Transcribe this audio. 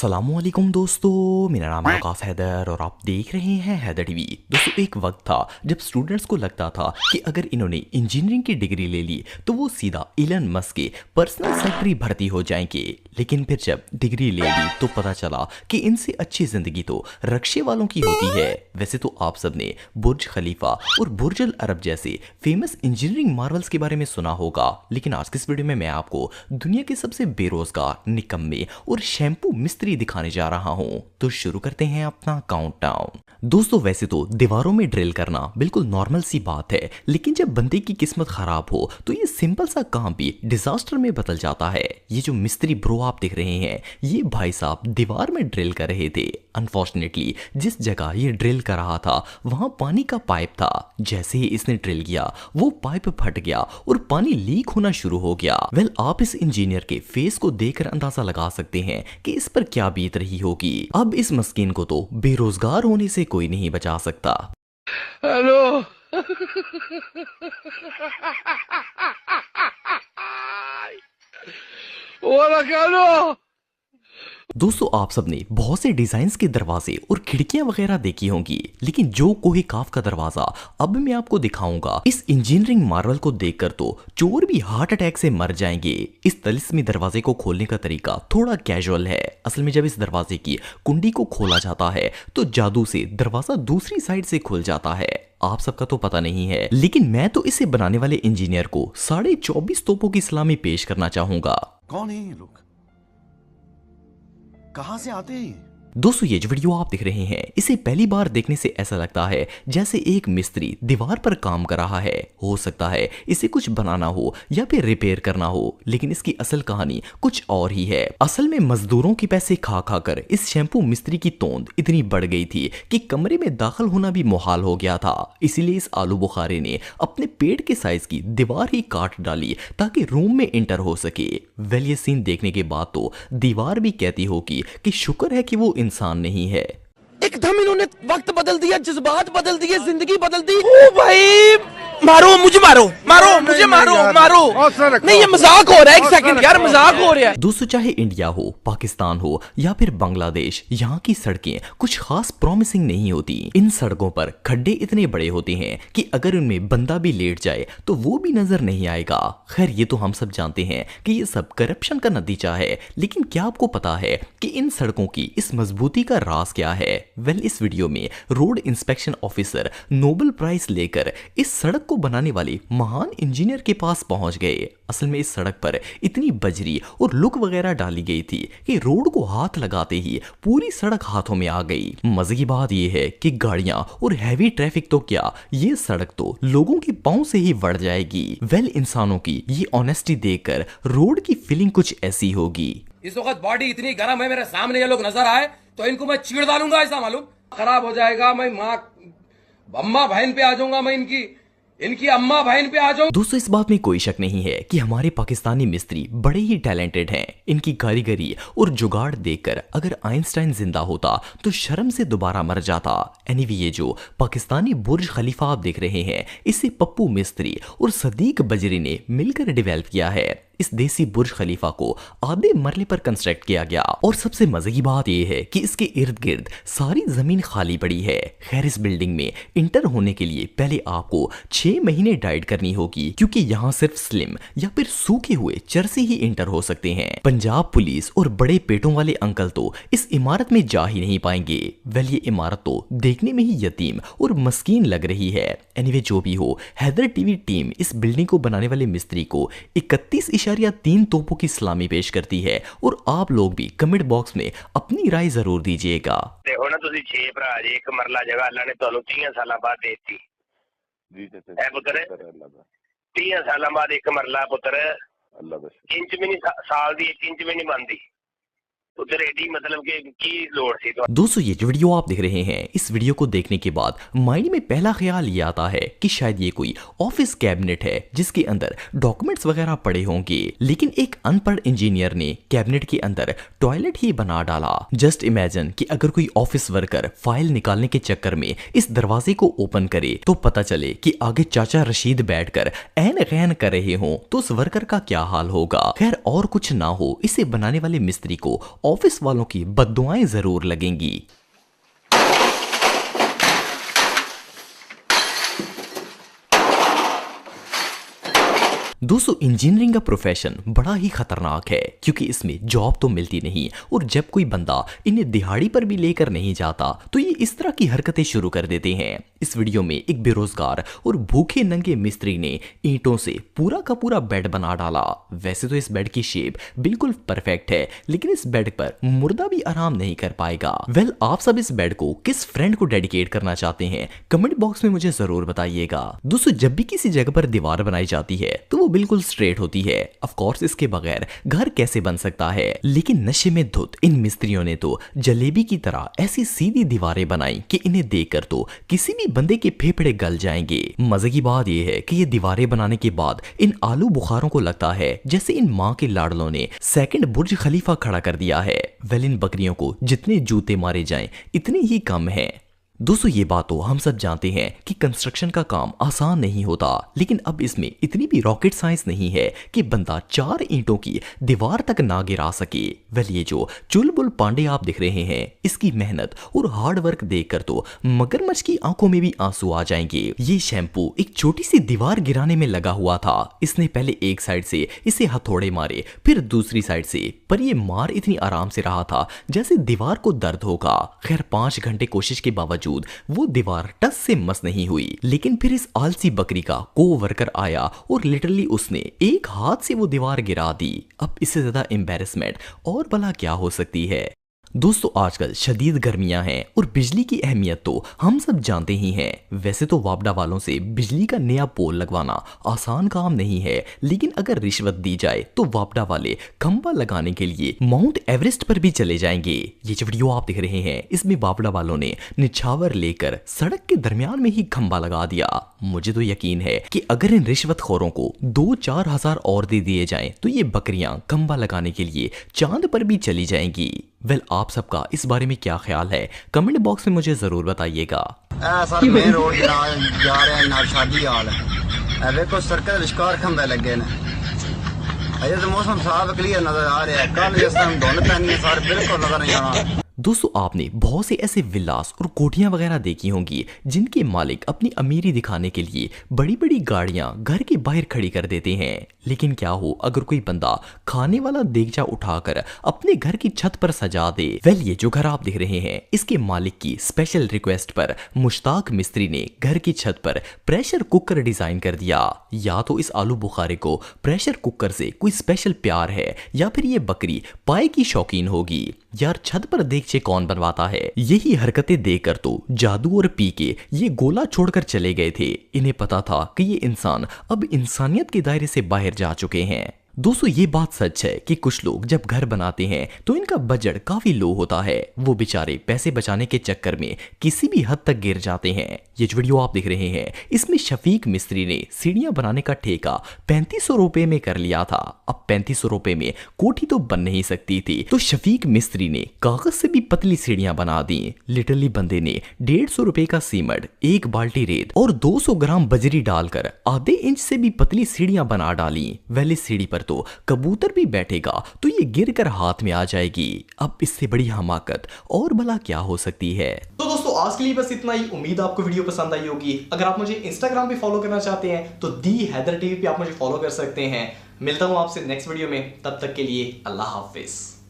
अस्सलामुअलैकुम दोस्तों, मेरा नाम है वकास हैदर और आप देख रहे हैं हैदर टीवी। दोस्तों, एक वक्त था जब स्टूडेंट्स को लगता था कि अगर इन्होंने इंजीनियरिंग की डिग्री ले ली तो वो सीधा इलन मस्क के पर्सनल सेक्रेटरी भर्ती हो जाएंगे। लेकिन फिर जब डिग्री ले ली तो पता चला कि इनसे अच्छी जिंदगी तो रक्शे वालों की होती है। वैसे तो आप सबने बुर्ज खलीफा और बुर्ज अल अरब जैसे फेमस इंजीनियरिंग मार्वल्स के बारे में सुना होगा, लेकिन आज के इस वीडियो में मैं आपको दुनिया के सबसे बेरोजगार, निकम्मे और शैम्पू मिस्त्री दिखाने जा रहा हूं। तो शुरू करते हैं अपना काउंटडाउन। दोस्तों, वैसे तो दीवारों में ड्रिल करना बिल्कुल नॉर्मल सी बात है, लेकिन जब बंदे की किस्मत खराब हो तो ये सिंपल सा काम भी डिजास्टर में बदल जाता है। ये जो मिस्त्री ब्रो आप देख रहे हैं, ये भाई साहब दीवार में ड्रिल कर रहे थे। अनफॉर्चुनेटली जिस जगह ये ड्रिल कर रहा था वहां पानी का पाइप था। जैसे ही इसने ड्रिल किया वो पाइप फट गया और पानी लीक होना शुरू हो गया। वेल, आप इस इंजीनियर के फेस को देखकर अंदाजा लगा सकते हैं कि इस पर क्या बीत रही होगी। अब इस मस्कीन को तो बेरोजगार होने से कोई नहीं बचा सकता। हेलो। दोस्तों, आप सबने बहुत से डिजाइन्स के दरवाजे और खिड़कियां वगैरह देखी होंगी, लेकिन जो कोहे काफ का दरवाजा अब मैं आपको दिखाऊंगा, इस इंजीनियरिंग मार्वल को देखकर तो चोर भी हार्ट अटैक से मर जाएंगे। इस तलिस्मी दरवाजे को खोलने का तरीका थोड़ा कैजुअल है। असल में जब इस दरवाजे की कुंडी को खोला जाता है तो जादू से दरवाजा दूसरी साइड से खुल जाता है। आप सबका तो पता नहीं है, लेकिन मैं तो इसे बनाने वाले इंजीनियर को 24.5 तोपों की सलामी पेश करना चाहूंगा। कौन है ये लोग? कहां से आते हैं? दोस्तों, ये जो वीडियो आप देख रहे हैं, इसे पहली बार देखने से ऐसा लगता है जैसे एक मिस्त्री दीवार पर काम कर रहा है। हो सकता है इसे कुछ बनाना हो या फिर रिपेयर करना हो, लेकिन इसकी असल कहानी कुछ और ही है। असल में मजदूरों के पैसे खा खा कर इस शैम्पू मिस्त्री की तोंद इतनी बढ़ गई थी कि कमरे में दाखिल होना भी मुहाल हो गया था। इसीलिए इस आलू बुखारे ने अपने पेट के साइज की दीवार ही काट डाली ताकि रूम में एंटर हो सके। वेल, ये सीन देखने के बाद तो दीवार भी कहती होगी कि शुक्र है कि वो इंसान नहीं है। एकदम इन्होंने वक्त बदल दिया, जज्बात बदल दिए, जिंदगी बदल दी। ओ भाई, मारो मुझे, मारो मारो मुझे, मारो मारो। नहीं, ये मजाक हो रहा है। एक सेकंड यार, मजाक हो रहा है। दोस्तों, चाहे इंडिया हो, पाकिस्तान हो या फिर बांग्लादेश, यहाँ की सड़कें कुछ खास प्रॉमिसिंग नहीं होती। इन सड़कों पर खड्डे इतने बड़े होते हैं कि अगर उनमें बंदा भी लेट जाए तो वो भी नजर नहीं आएगा। खैर, ये तो हम सब जानते हैं कि ये सब करप्शन का नतीजा है, लेकिन क्या आपको पता है कि इन सड़कों की इस मजबूती का राज क्या है? वेल, इस वीडियो में road inspection officer Nobel prize लेकर इस सड़क को बनाने वाले महान इंजीनियर के पास पहुंच गए। असल में इस सड़क पर इतनी बजरी और लुक वगैरह डाली गई थी कि रोड को हाथ लगाते ही पूरी सड़क हाथों में आ गई। मजे की बात यह है कि गाड़ियां और हैवी ट्रैफिक तो क्या, ये सड़क तो लोगों के पांव से ही बढ़ जाएगी। वेल, इंसानों की ये ऑनेस्टी देखकर रोड की फीलिंग कुछ ऐसी होगी। इस वक्त बॉडी इतनी गर्म है, मेरे सामने ये लोग नजर आए तो इनको मैं चीड़ डालूंगा, ऐसा मालूम खराब हो जाएगा। मैं माँ अम्मा बहन पे आ जाऊंगा, मैं इनकी अम्मा बहन पे आ जाऊं। दोस्तों, इस बात में कोई शक नहीं है कि हमारे पाकिस्तानी मिस्त्री बड़े ही टैलेंटेड हैं। इनकी कारीगरी और जुगाड़ देखकर अगर आइंस्टाइन जिंदा होता तो शर्म से दोबारा मर जाता। एनीवे, ये जो पाकिस्तानी बुर्ज खलीफा आप देख रहे हैं, इसे पप्पू मिस्त्री और सदीक बजरी ने मिलकर डेवलप किया है। इस देसी बुर्ज खलीफा को आधे मरले पर कंस्ट्रक्ट किया गया और सबसे मजे की बात यह है कि इसके इर्द गिर्द सारी जमीन खाली पड़ी है। खैर, इस बिल्डिंग में इंटर होने के लिए पहले आपको 6 महीने डाइट करनी होगी, क्योंकि यहाँ सिर्फ स्लिम या फिर सूखे हुए चरसे ही इंटर हो सकते हैं। पंजाब पुलिस और बड़े पेटों वाले अंकल तो इस इमारत में जा ही नहीं पाएंगे। वेल, ये इमारत तो देखने में ही यतीम और मस्कीन लग रही है। एनीवे, जो भी हो, हैदर टीवी टीम इस बिल्डिंग को बनाने वाले मिस्त्री को 31.3 तोपों की सलामी पेश करती है और आप लोग भी कमेंट बॉक्स में अपनी राय जरूर दीजिएगा। देखो ना, तुसी 6 भरा जे, एक मरला जगह अल्लाह ने ਤੁਹਾਨੂੰ 30 ਸਾਲਾਂ ਬਾਅਦ ਦੇਤੀ जी है पुत्र। 30 ਸਾਲਾਂ ਬਾਅਦ ਇੱਕ ਮਰਲਾ ਪੁੱਤਰ, अल्लाह का इंच भी नहीं, साल ਦੀ 1 इंच भी नहीं बनती। पुत्र एडी मतलब कि की लोड़ थी। दोस्तों, ये जो वीडियो आप देख रहे हैं, इस वीडियो को देखने के बाद माइंड में पहला ख्याल ये आता है कि शायद ये कोई ऑफिस कैबिनेट है जिसके अंदर डॉक्यूमेंट्स वगैरह पड़े होंगे, लेकिन एक अनपढ़ इंजीनियर ने कैबिनेट के अंदर टॉयलेट ही बना डाला। जस्ट इमेजिन कि अगर कोई ऑफिस वर्कर फाइल निकालने के चक्कर में इस दरवाजे को ओपन करे तो पता चले कि आगे चाचा रशीद बैठकर ऐन गैन कर रहे हो तो उस वर्कर का क्या हाल होगा। खैर, और कुछ ना हो, इसे बनाने वाले मिस्त्री को ऑफिस वालों की बद्दुआएं जरूर लगेंगी। दोस्तों इंजीनियरिंग का प्रोफेशन बड़ा ही खतरनाक है क्योंकि इसमें जॉब तो मिलती नहीं और जब कोई बंदा इन्हें दिहाड़ी पर भी लेकर नहीं जाता तो ये इस तरह की हरकतें शुरू कर देते हैं। इस वीडियो में एक बेरोजगार और भूखे नंगे मिस्त्री ने ईंटों से पूरा का पूरा बेड बना डाला। वैसे तो इस बेड की शेप बिल्कुल परफेक्ट है लेकिन इस बेड पर मुर्दा भी आराम नहीं कर पाएगा। वेल आप सब इस बेड को किस फ्रेंड को डेडिकेट करना चाहते हैं कमेंट बॉक्स में मुझे जरूर बताइएगा। दोस्तों जब भी किसी जगह पर दीवार बनाई जाती है तो वो बिल्कुल स्ट्रेट होती है। ऑफ कोर्स इसके बगैर घर कैसे बन सकता है, लेकिन नशे में धुत इन मिस्त्रियों ने तो जलेबी की तरह ऐसी सीधी दीवारें बनाई कि इन्हें देखकर तो किसी भी बंदे के फेफड़े गल जाएंगे। मजे की बात यह है कि ये दीवारें बनाने के बाद इन आलू बुखारों को लगता है जैसे इन माँ के लाडलों ने सेकंड बुर्ज खलीफा खड़ा कर दिया है। वेल इन बकरियों को जितने जूते मारे जाएं इतने ही कम है। दोस्तों ये बात तो हम सब जानते हैं कि कंस्ट्रक्शन का काम आसान नहीं होता, लेकिन अब इसमें इतनी भी रॉकेट साइंस नहीं है कि बंदा 4 ईंटों की दीवार तक ना गिरा सके। वेल ये जो चुलबुल पांडे आप दिख रहे हैं इसकी मेहनत और हार्ड वर्क देखकर तो मगरमच्छ की आंखों में भी आंसू आ जाएंगे। ये शैम्पू एक छोटी सी दीवार गिराने में लगा हुआ था। इसने पहले एक साइड से इसे हथौड़े मारे फिर दूसरी साइड से, पर ये मार इतनी आराम से रहा था जैसे दीवार को दर्द होगा। खैर 5 घंटे कोशिश के बावजूद वो दीवार टस से मस नहीं हुई। लेकिन फिर इस आलसी बकरी का कोवर्कर आया और लिटरली उसने एक हाथ से वो दीवार गिरा दी। अब इससे ज्यादा एम्बैरेसमेंट और भला क्या हो सकती है। दोस्तों आजकल शदीद गर्मियां हैं और बिजली की अहमियत तो हम सब जानते ही हैं। वैसे तो वापडा वालों से बिजली का नया पोल लगवाना आसान काम नहीं है, लेकिन अगर रिश्वत दी जाए तो वापडा वाले खंबा लगाने के लिए माउंट एवरेस्ट पर भी चले जाएंगे। ये जो वीडियो आप दिख रहे हैं इसमें वापडा वालों ने निछावर लेकर सड़क के दरमियान में ही खंबा लगा दिया। मुझे तो यकीन है कि अगर इन रिश्वतखोरों को 2-4 हजार और दे दिए जाएं तो ये बकरियां खंबा लगाने के लिए चांद पर भी चली जाएंगी। वेल आप सबका इस बारे में क्या ख्याल है कमेंट बॉक्स में मुझे जरूर बताइएगा। सर मेन रोड जा रहे हैं नाशादी हाल है। देखो सरकार विशकार खंबे लगे ने, अजय तो मौसम साफ क्लियर नजर आ रहा है। कल जिस टाइम धुंध पैनी है सर बिल्कुल नजर नहीं आना। दोस्तों आपने बहुत से ऐसे विलास और कोठियां वगैरह देखी होंगी जिनके मालिक अपनी अमीरी दिखाने के लिए बड़ी बड़ी गाड़ियां घर के बाहर खड़ी कर देते हैं। लेकिन क्या हो अगर कोई बंदा खाने वाला देगचा उठाकर अपने घर की छत पर सजा दे। वेल ये जो घर आप देख रहे हैं इसके मालिक की स्पेशल रिक्वेस्ट पर मुश्ताक मिस्त्री ने घर की छत पर प्रेशर कुकर डिजाइन कर दिया। या तो इस आलू बुखारे को प्रेशर कुकर से कोई स्पेशल प्यार है या फिर ये बकरी पाए की शौकीन होगी। यार छत पर देगचे कौन बनवाता है। यही हरकतें देखकर तो जादू और पी के ये गोला छोड़कर चले गए थे। इन्हें पता था कि ये इंसान अब इंसानियत के दायरे से बाहर जा चुके हैं। दोस्तों ये बात सच है कि कुछ लोग जब घर बनाते हैं तो इनका बजट काफी लो होता है। वो बेचारे पैसे बचाने के चक्कर में किसी भी हद तक गिर जाते हैं। ये जो वीडियो आप देख रहे हैं इसमें शफीक मिस्त्री ने सीढ़ियां बनाने का ठेका 3500 रुपए में कर लिया था। अब 3500 रुपए में कोठी तो बन नहीं सकती थी, तो शफीक मिस्त्री ने कागज से भी पतली सीढ़ियां बना दी। लिटरली बंदे ने 150 रुपए का सीमेंट, 1 बाल्टी रेत और 200 ग्राम बजरी डालकर आधे इंच से भी पतली सीढ़ियां बना डाली। वैली सीढ़ी पर तो कबूतर भी बैठेगा तो ये गिरकर हाथ में आ जाएगी। अब इससे बड़ी हमाकत और भला क्या हो सकती है। तो दोस्तों आज के लिए बस इतना ही। उम्मीद आपको वीडियो पसंद आई होगी। अगर आप मुझे इंस्टाग्राम पे फॉलो करना चाहते हैं तो दी हैदर टीवी पे आप मुझे फॉलो कर सकते हैं। मिलता हूं आपसे नेक्स्ट वीडियो में, तब तक के लिए अल्लाह हाफिज।